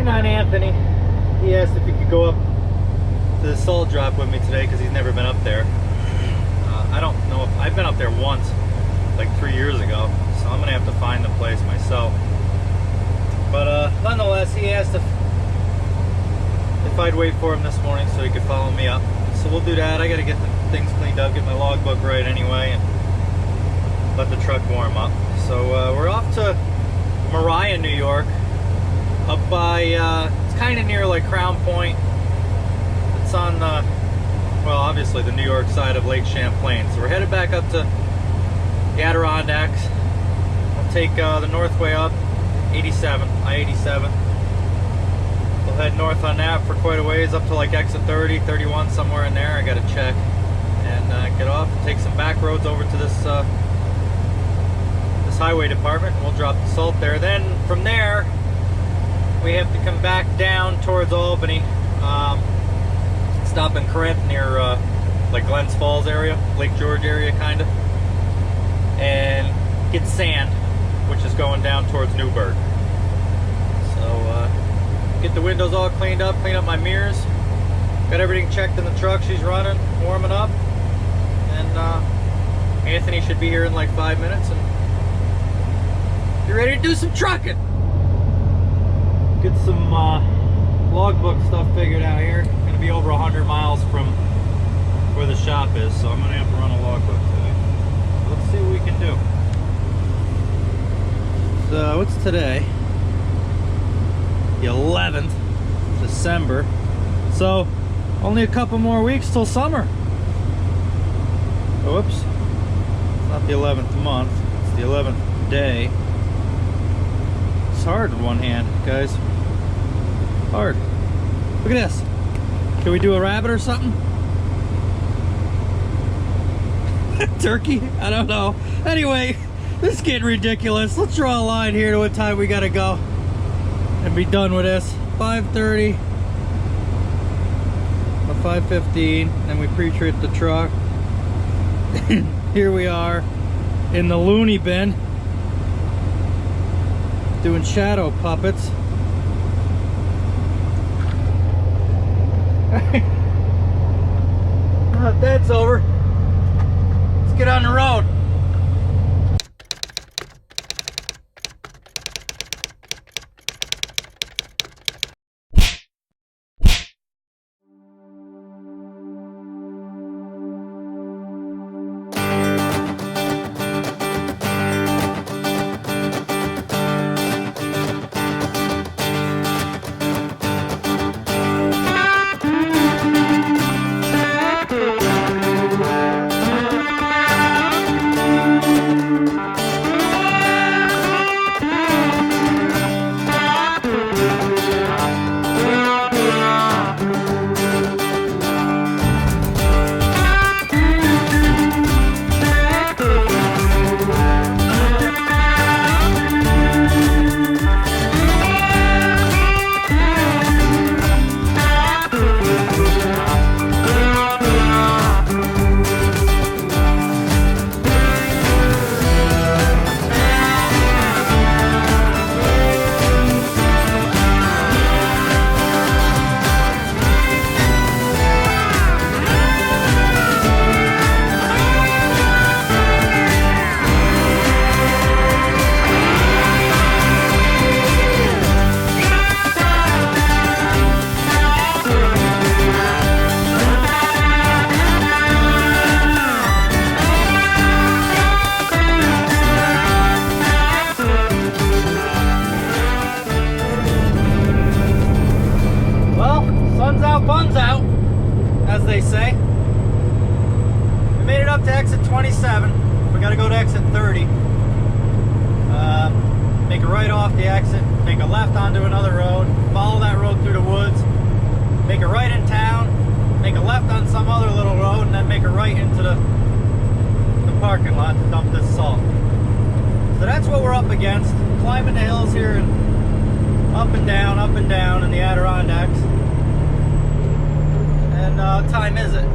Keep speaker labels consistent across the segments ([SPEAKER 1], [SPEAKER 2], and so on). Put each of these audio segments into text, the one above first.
[SPEAKER 1] waiting on Anthony. He asked if he could go up to the salt drop with me today because he's never been up there. I don't know if I've been up there once, like 3 years ago, so I'm gonna have to find the place myself. But nonetheless, he asked if I'd wait for him this morning so he could follow me up. So we'll do that. I gotta get the things cleaned up, get my logbook right anyway, and let the truck warm up. So we're off to Mariah, New York, up by, it's kind of near like Crown Point. It's on, well, obviously the New York side of Lake Champlain. So we're headed back up to the Adirondacks. I'll take the Northway up, I-87. We'll head north on that for quite a ways, up to like exit 30, 31, somewhere in there. I gotta check. And get off, take some back roads over to this this highway department. We'll drop the salt there. Then from there, we have to come back down towards Albany. Stop in Corinth near like Glens Falls area, Lake George area kind of, and get sand, which is going down towards Newburgh. So get the windows all cleaned up, clean up my mirrors, got everything checked in the truck. She's running, warming up, and Anthony should be here in like 5 minutes and be ready to do some trucking. Get some logbook stuff figured out here. Gonna be over 100 miles from where the shop is, so I'm gonna have to run a logbook today. Let's see what we can do. So what's today? The 11th of December. So only a couple more weeks till summer. Whoops. It's not the 11th month, it's the 11th day. It's hard with one hand, guys. Hard. Look at this. Can we do a rabbit or something? Turkey? I don't know. Anyway, this is getting ridiculous. Let's draw a line here to what time we gotta go and be done with this. 5:30 or 5:15, then we pre-treat the truck. Here we are in the loony bin doing shadow puppets. That's over. Let's get on the road. Fun's out, as they say. We made it up to exit 27. We gotta go to exit 30. Make a right off the exit, make a left onto another road, follow that road through the woods, make a right in town, make a left on some other little road, and then make a right into the parking lot to dump this salt. So that's what we're up against, climbing the hills here and up and down in the Adirondacks. And what time is it?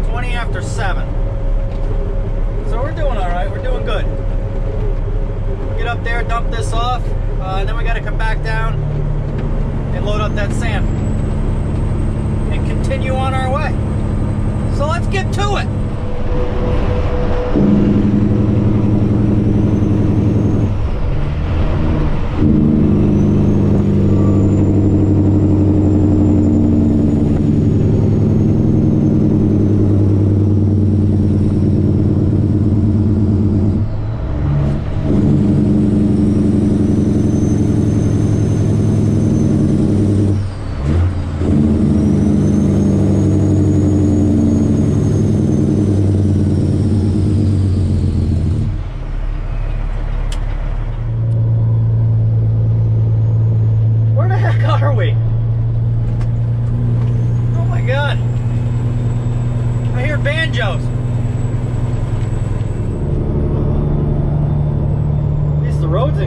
[SPEAKER 1] 20 after 7. So we're doing all right. We're doing good. Get up there, dump this off, and then we got to come back down and load that sand and continue on our way. So let's get to it.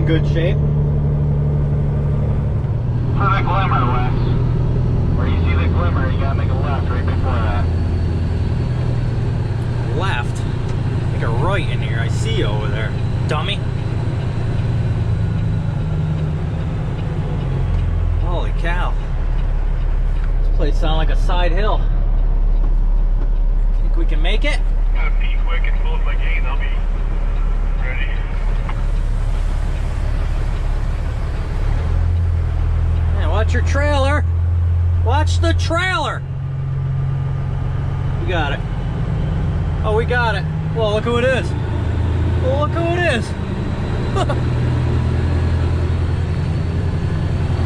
[SPEAKER 1] Good shape.
[SPEAKER 2] For the glimmer, Wes. Where you see the glimmer, you gotta make a left right before that.
[SPEAKER 1] Left? Make a right in here. I see you over there, dummy. Holy cow. This place sounds like a side hill. Think we can make it?
[SPEAKER 2] Gotta be quick and close my gain. I'll be ready.
[SPEAKER 1] Watch your trailer. Watch the trailer. We got it. Oh, we got it. Well, look who it is. Well, look who it is.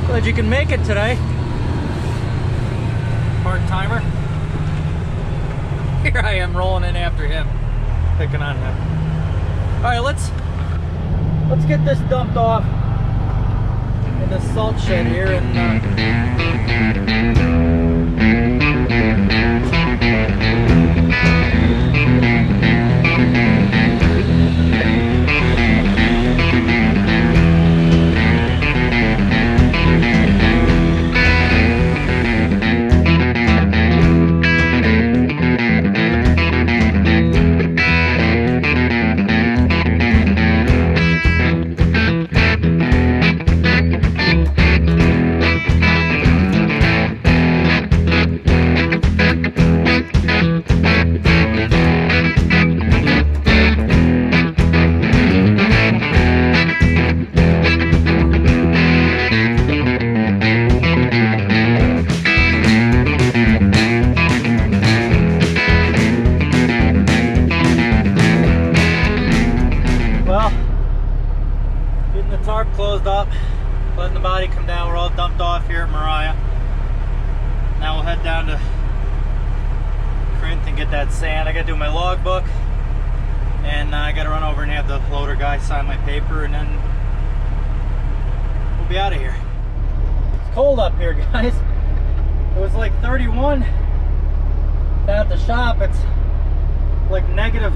[SPEAKER 1] Glad you can make it today. Part-timer. Here I am rolling in after him. Picking on him. All right, let's get this dumped off in the salt shed here and closed up, letting the body come down. We're all dumped off here at Mariah. Now we'll head down to Corinth and get that sand. I gotta do my logbook, and I gotta run over and have the loader guy sign my paper, and then we'll be out of here. It's cold up here, guys. It was like 31 down at the shop. It's like negative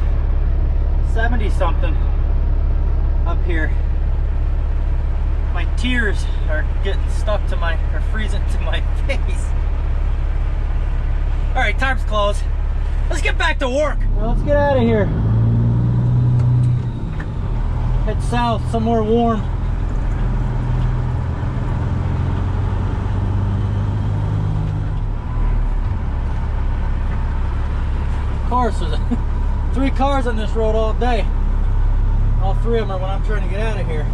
[SPEAKER 1] 70 something up here. My tears are getting stuck to my, or freezing to my face. All right, time's closed. Let's get back to work. Well, let's get out of here. Head south, somewhere warm. Of course, there's 3 cars on this road all day. All 3 of them are when I'm trying to get out of here.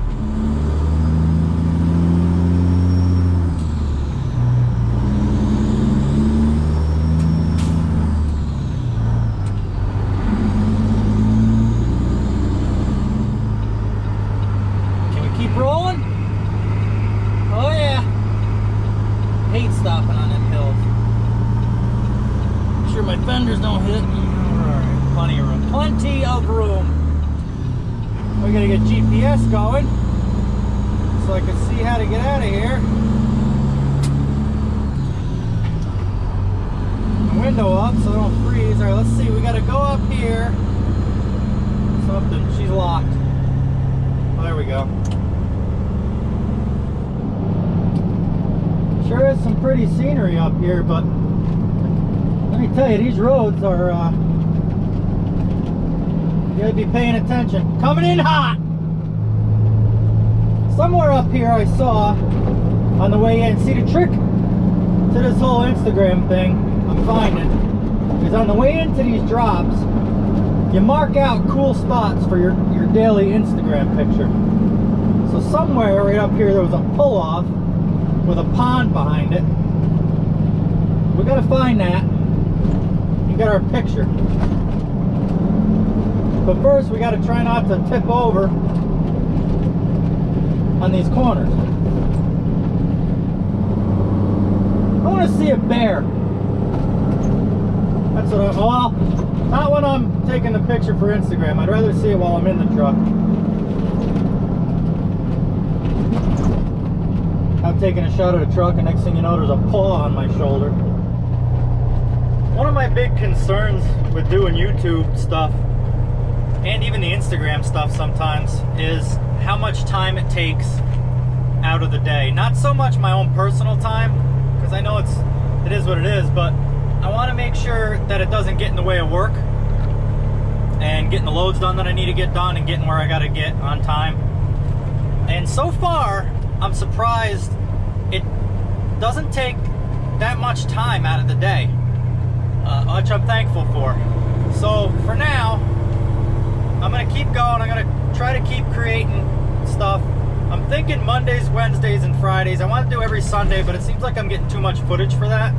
[SPEAKER 1] Rolling? Oh yeah. Hate stopping on them hills. Make sure my fenders don't hit. Alright, plenty of room. Plenty of room. We gotta get GPS going so I can see how to get out of here. The window up so I don't freeze. Alright, let's see. We gotta go up here. Something. She's locked. Oh, there we go. Sure is some pretty scenery up here, but let me tell you, these roads are, you gotta be paying attention. Coming in hot! Somewhere up here I saw, on the way in, see the trick to this whole Instagram thing I'm finding is on the way into these drops, you mark out cool spots for your daily Instagram picture. So somewhere right up here there was a pull-off with a pond behind it. We gotta find that and get our picture. But first we gotta try not to tip over on these corners. I want to see a bear. That's what well, not when I'm taking the picture for Instagram. I'd rather see it while I'm in the truck. I'm taking a shot of the truck and next thing you know there's a paw on my shoulder. One of my big concerns with doing YouTube stuff and even the Instagram stuff sometimes is how much time it takes out of the day. Not so much my own personal time, because I know it is what it is, but I want to make sure that it doesn't get in the way of work and getting the loads done that I need to get done and getting where I got to get on time. And so far, I'm surprised it doesn't take that much time out of the day, which I'm thankful for. So for now, I'm going to keep going. I'm going to try to keep creating stuff. I'm thinking Mondays, Wednesdays, and Fridays. I want to do every Sunday, but it seems like I'm getting too much footage for that,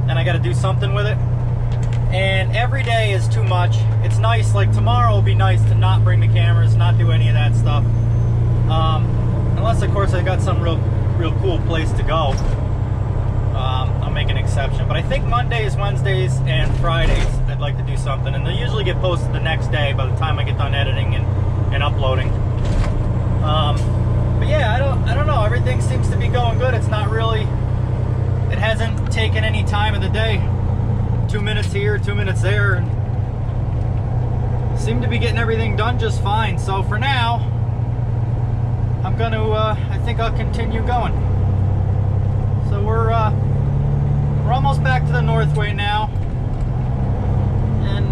[SPEAKER 1] and I got to do something with it. And every day is too much. It's nice, like tomorrow will be nice to not bring the cameras, not do any of that stuff. Unless, of course, I got some real cool place to go. I'll make an exception. But I think Mondays, Wednesdays, and Fridays, I'd like to do something. And they usually get posted the next day by the time I get done editing and uploading. But yeah, I don't know. Everything seems to be going good. It's not really, it hasn't taken any time of the day. 2 minutes here, 2 minutes there. And seem to be getting everything done just fine. So for now, I'm going to, I think I'll continue going. So we're almost back to the Northway now. And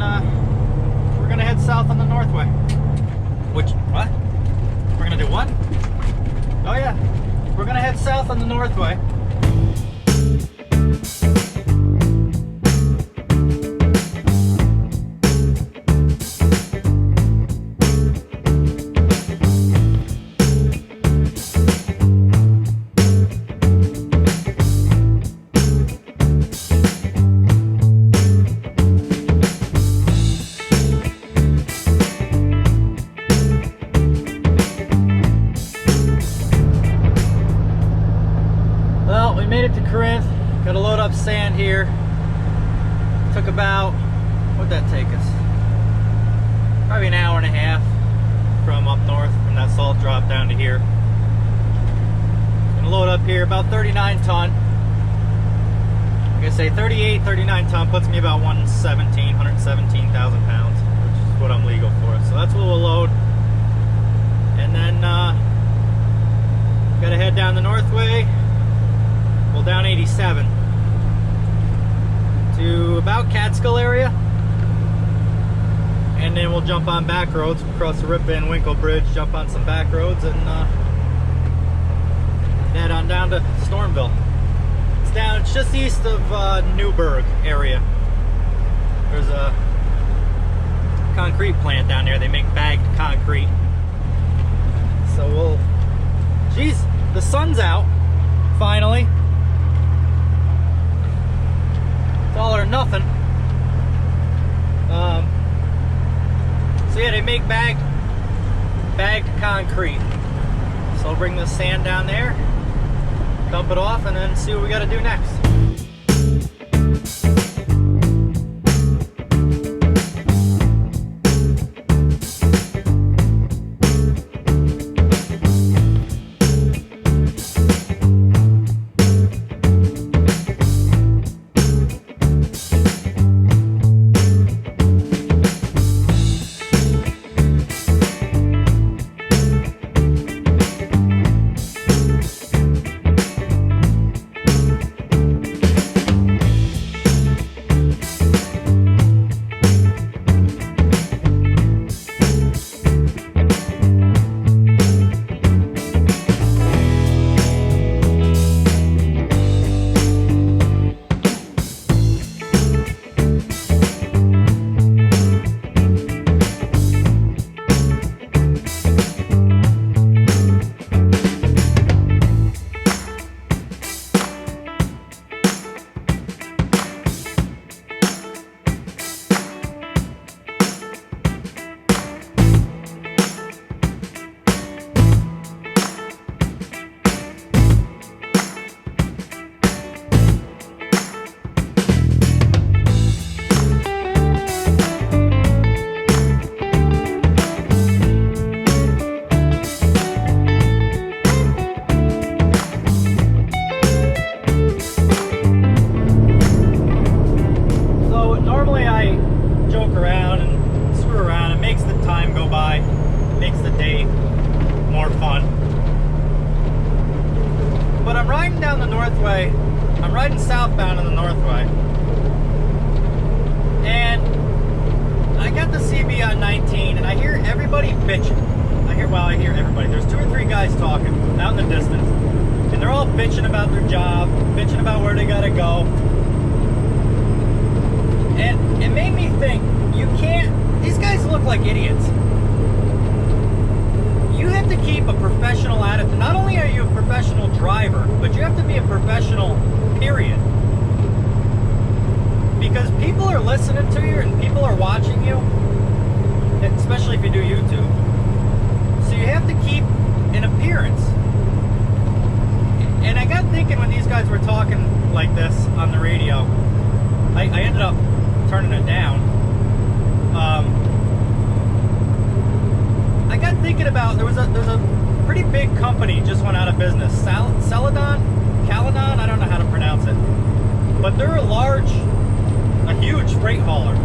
[SPEAKER 1] we're going to head south on the Northway. What? We're going to do what? Oh yeah, we're going to head south on the Northway. Gotta load up sand here. Took about, what'd that take us? Probably an hour and a half from up north, from that salt drop down to here. Gonna load up here, about 39 ton. Like I say, 38, 39 ton puts me about 117,000 pounds, which is what I'm legal for. So that's what we'll load. And then, gotta head down the Northway. Well, down 87 to about Catskill area, and then we'll jump on back roads, cross the Rip Van Winkle Bridge, jump on some back roads, and head on down to Stormville. It's just east of Newburgh area. There's a concrete plant down there. They make bagged concrete. So we'll, geez, the sun's out finally. All or nothing. So yeah, they make bagged concrete. So I'll bring the sand down there, dump it off, and then see what we got to do next. Northway. I'm riding southbound in the Northway. And I got the CB on 19 and I hear everybody bitching. I hear everybody. There's 2 or 3 guys talking out in the distance. And they're all bitching about their job, bitching about where they gotta go. And it made me think, these guys look like idiots. You have to keep a professional attitude. Not only are you a professional driver, but you have to be a professional, period. Because people are listening to you and people are watching you, especially if you do YouTube. So you have to keep an appearance. And I got thinking when these guys were talking like this on the radio, I ended up turning it down. I got thinking about, there's a pretty big company just went out of business. Caladon? I don't know how to pronounce it. But they're a huge freight hauler.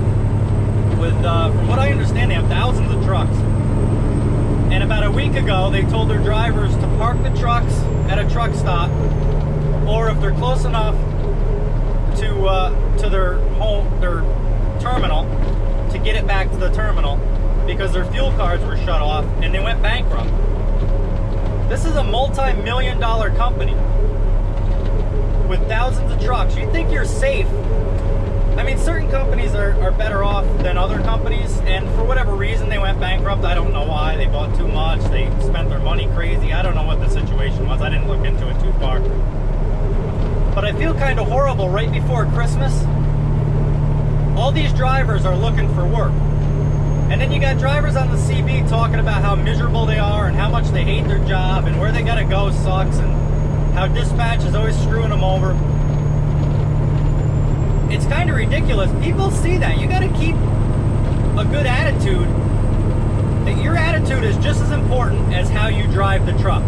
[SPEAKER 1] With, from what I understand, they have thousands of trucks. And about a week ago, they told their drivers to park the trucks at a truck stop, or if they're close enough to their terminal, to get it back to the terminal, because their fuel cards were shut off and they went bankrupt. This is a multi-million-dollar company with thousands of trucks. You think you're safe. I mean, certain companies are better off than other companies, and for whatever reason they went bankrupt. I don't know why. They bought too much, they spent their money crazy. I don't know what the situation was. I didn't look into it too far. But I feel kind of horrible right before Christmas. All these drivers are looking for work. And then you got drivers on the CB talking about how miserable they are and how much they hate their job and where they gotta go sucks and how dispatch is always screwing them over. It's kind of ridiculous. People see that. You gotta keep a good attitude. That your attitude is just as important as how you drive the truck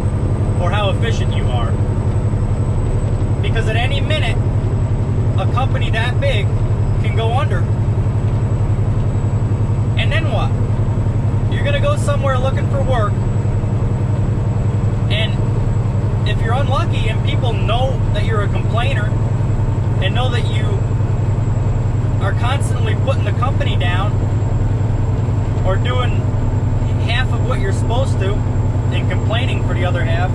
[SPEAKER 1] or how efficient you are. Because at any minute, a company that big can go under. And then what? You're gonna go somewhere looking for work, and if you're unlucky and people know that you're a complainer and know that you are constantly putting the company down or doing half of what you're supposed to and complaining for the other half,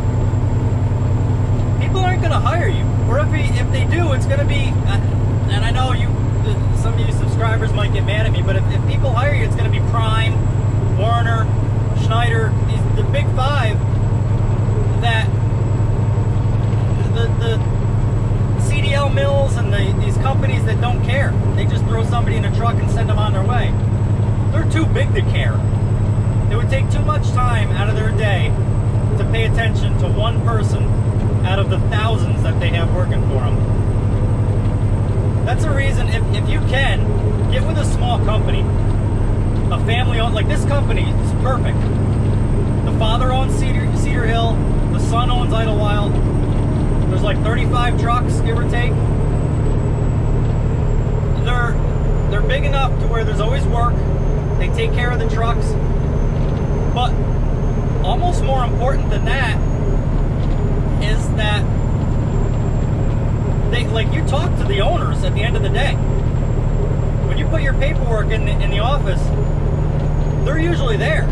[SPEAKER 1] people aren't gonna hire you. Or if they do, it's gonna be, and I know some of you subscribers might get mad at me, but if people hire you, it's going to be Prime, Warner, Schneider, the big 5 that the CDL mills and these companies that don't care. They just throw somebody in a truck and send them on their way. They're too big to care. It would take too much time out of their day to pay attention to one person out of the thousands that they have working for them. That's a reason, if you can, get with a small company. A family owned, like this company is perfect. The father owns Cedar Hill, the son owns Idlewild. There's like 35 trucks, give or take. They're big enough to where there's always work. They take care of the trucks. But almost more important than that is that like you talk to the owners at the end of the day. When you put your paperwork in the office, they're usually there.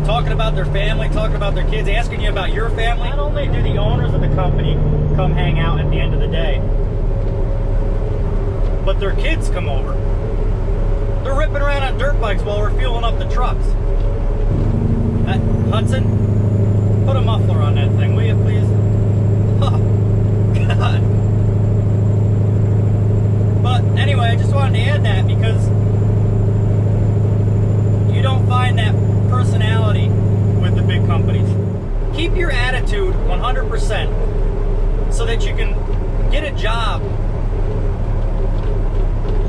[SPEAKER 1] Talking about their family, talking about their kids, asking you about your family. Not only do the owners of the company come hang out at the end of the day, but their kids come over. They're ripping around on dirt bikes while we're fueling up the trucks. Hudson, put a muffler on that thing, will you please? Oh, God. But anyway, I just wanted to add that because you don't find that personality with the big companies. Keep your attitude 100% so that you can get a job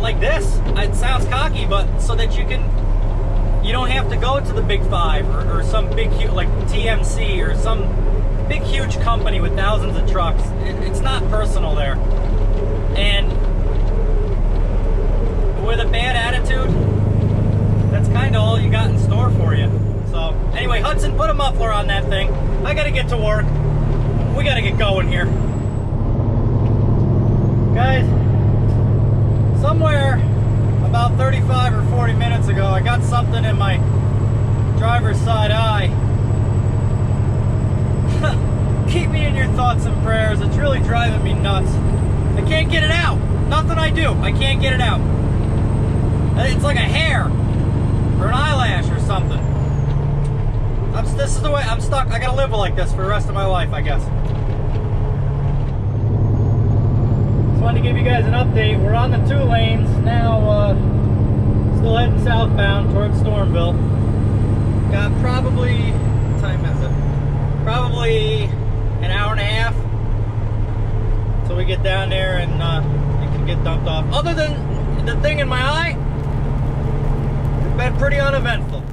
[SPEAKER 1] like this. It sounds cocky, but so that you don't have to go to the big 5 or some big huge like TMC or some big huge company with thousands of trucks. It's not personal there. And with a bad attitude, that's kind of all you got in store for you. So anyway, Hudson, put a muffler on that thing. I gotta get to work. We gotta get going here. my driver's side eye. Keep me in your thoughts and prayers. It's really driving me nuts. I can't get it out. Nothing I do, I can't get it out. It's like a hair or an eyelash or something. This is the way I'm stuck. I gotta live like this for the rest of my life, I guess. Just wanted to give you guys an update. We're on the 2 lanes now. Still heading southbound towards Stormville. Got probably, what time is it? Probably an hour and a half till we get down there and it can get dumped off. Other than the thing in my eye, it's been pretty uneventful.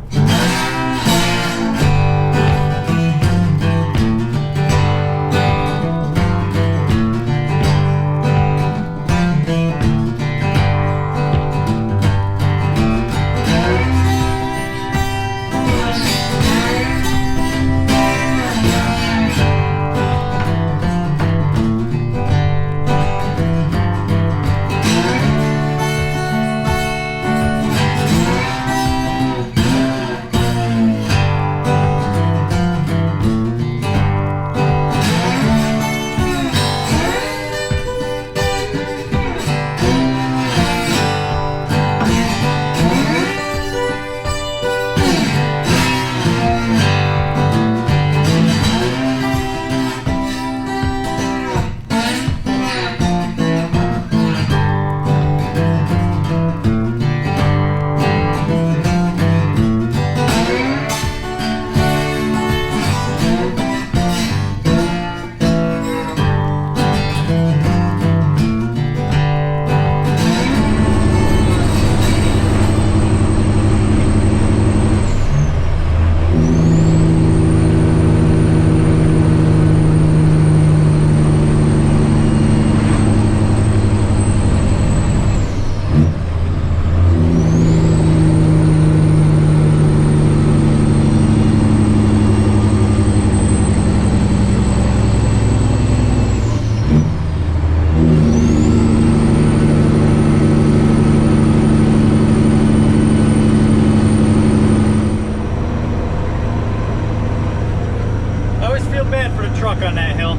[SPEAKER 1] On that hill.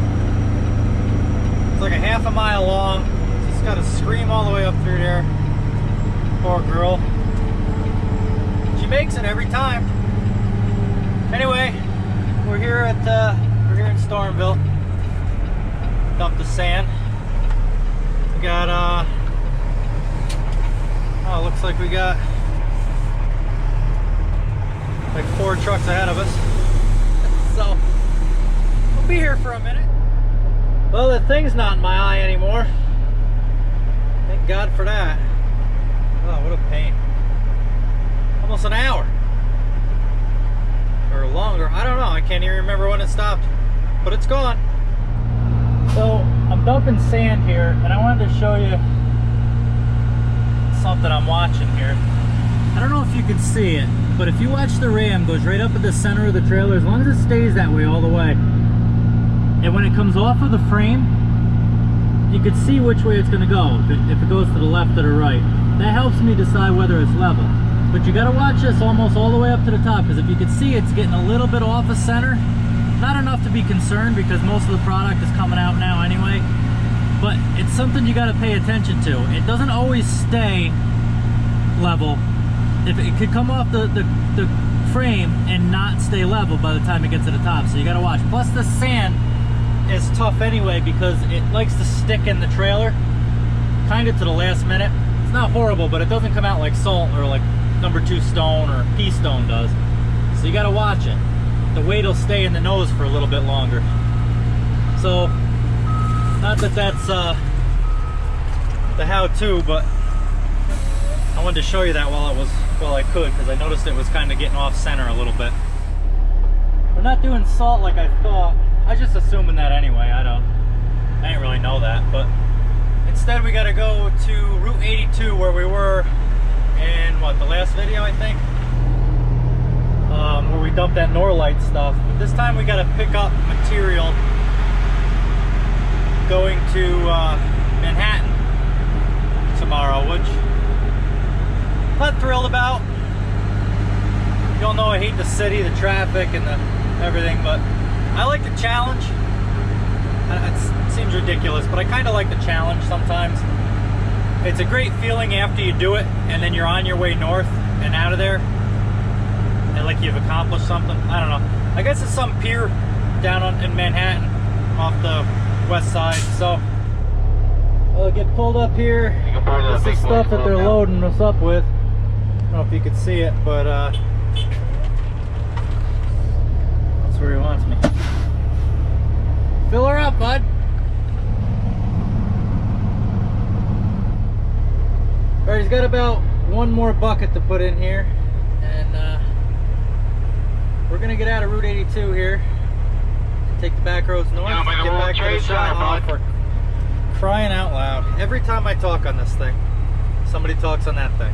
[SPEAKER 1] It's like a half a mile long. Just gotta scream all the way up through there. Poor girl. She makes it every time. Anyway, we're here in Stormville. Dumped the sand. We got oh, looks like we got like 4 trucks ahead of us. So be here for a minute. Well, the thing's not in my eye anymore. Thank God for that. Oh, what a pain. Almost an hour. Or longer. I don't know. I can't even remember when it stopped. But it's gone. So, I'm dumping sand here, and I wanted to show you something I'm watching here. I don't know if you can see it, but if you watch the ram, it goes right up at the center of the trailer, as long as it stays that way all the way. And when it comes off of the frame, you can see which way it's going to go, if it goes to the left or the right. That helps me decide whether it's level. But you got to watch this almost all the way up to the top, because if you can see, it's getting a little bit off of center. Not enough to be concerned, because most of the product is coming out now anyway. But it's something you got to pay attention to. It doesn't always stay level. If it could come off the frame and not stay level by the time it gets to the top, so you got to watch. Plus the sand is tough anyway, because it likes to stick in the trailer kind of to the last minute. It's not horrible, but it doesn't come out like salt or like number 2 stone or pea stone does. So you got to watch it. The weight will stay in the nose for a little bit longer. So not that that's the how-to, but I wanted to show you that while I could, because I noticed it was kind of getting off center a little bit. We're not doing salt like I thought. I was just assuming that anyway. I didn't really know that, but instead we got to go to Route 82 where we were in the last video, I think, where we dumped that Norlight stuff. But this time we got to pick up material going to Manhattan tomorrow, which I'm not thrilled about. You all know I hate the city, the traffic, and the everything, but I like the challenge. It seems ridiculous, but I kind of like the challenge sometimes. It's a great feeling after you do it, and then you're on your way north and out of there, and like you've accomplished something. I don't know. I guess it's some pier down in Manhattan off the west side. So I'll get pulled up here. This is stuff that they're loading us up with. I don't know if you could see it, but that's where he wants me. Fill her up, bud. Alright, he's got about one more bucket to put in here, and we're gonna get out of Route 82 here and take the back roads north, get back to the shop. For crying out loud. Every time I talk on this thing, somebody talks on that thing.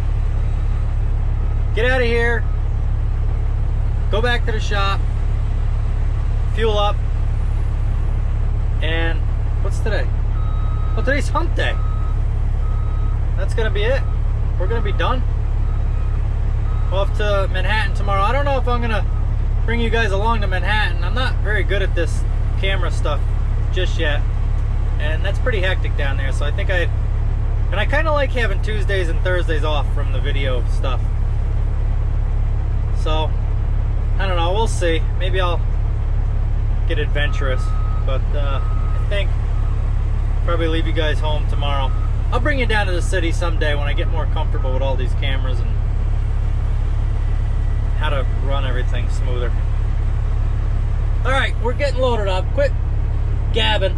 [SPEAKER 1] Get out of here, go back to the shop, fuel up, and what's today? Well, today's hump day. That's gonna be it. We're gonna be done. Off to Manhattan tomorrow. I don't know if I'm gonna bring you guys along to Manhattan. I'm not very good at this camera stuff just yet, and that's pretty hectic down there. So I think I kind of like having Tuesdays and Thursdays off from the video stuff. So I don't know. We'll see. Maybe I'll get adventurous, but I think probably leave you guys home tomorrow. I'll bring you down to the city someday when I get more comfortable with all these cameras and how to run everything smoother. Alright, we're getting loaded up. Quit gabbing.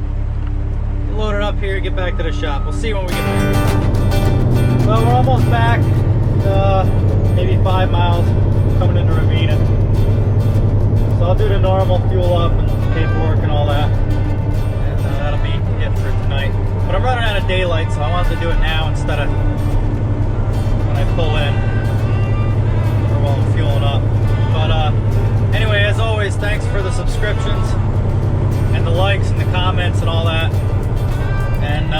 [SPEAKER 1] Get loaded up here, get back to the shop. We'll see you when we get back. Well, we're almost back. Maybe 5 miles coming into Ravina. So I'll do the normal fuel up and paperwork and all that. And that'll be it for tonight. But I'm running out of daylight, so I wanted to do it now instead of when I pull in or while I'm fueling up. But anyway, as always, thanks for the subscriptions and the likes and the comments and all that. And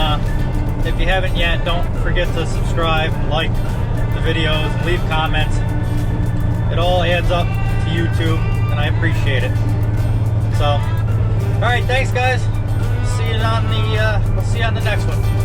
[SPEAKER 1] if you haven't yet, don't forget to subscribe, like the videos, and leave comments. It all adds up to YouTube, and I appreciate it. So, all right, thanks, guys. We'll see you on the next one.